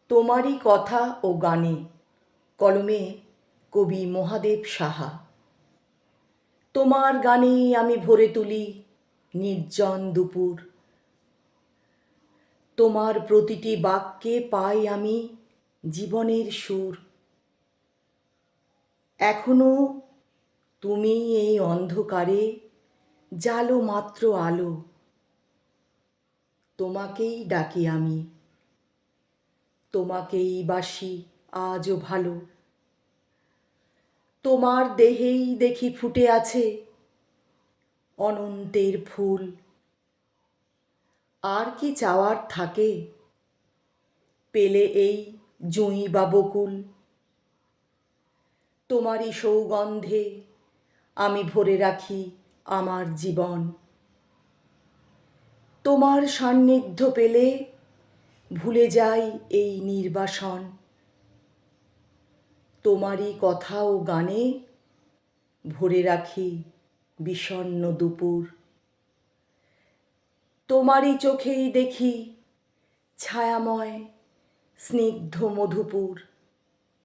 তোমারই কথা ও গানে, কলমে কবি মহাদেব সাহা। তোমার গানেই আমি ভরে তুলি নির্জন দুপুর। তোমার প্রতিটি বাক্যে পাই আমি জীবনের সুর। এখনো তুমি এই অন্ধকারে জালো মাত্র আলো। তোমাকেই ডাকি আমি, তোমাকেই বাসি আজও ভালো। তোমার দেহেই দেখি ফুটে আছে অনন্তের ফুল। আর কি চাওয়ার থাকে পেলে এই জুঁই বা বকুল। তোমারই সৌগন্ধে আমি ভরে রাখি আমার জীবন। তোমার সান্নিধ্য পেলে ভুলে যাই এই নির্বাসন। তোমারই কথা ও গানে ভরে রাখি বিষণ্ণ দুপুর। তোমারই চোখেই দেখি ছায়াময় স্নিগ্ধ মধুপুর।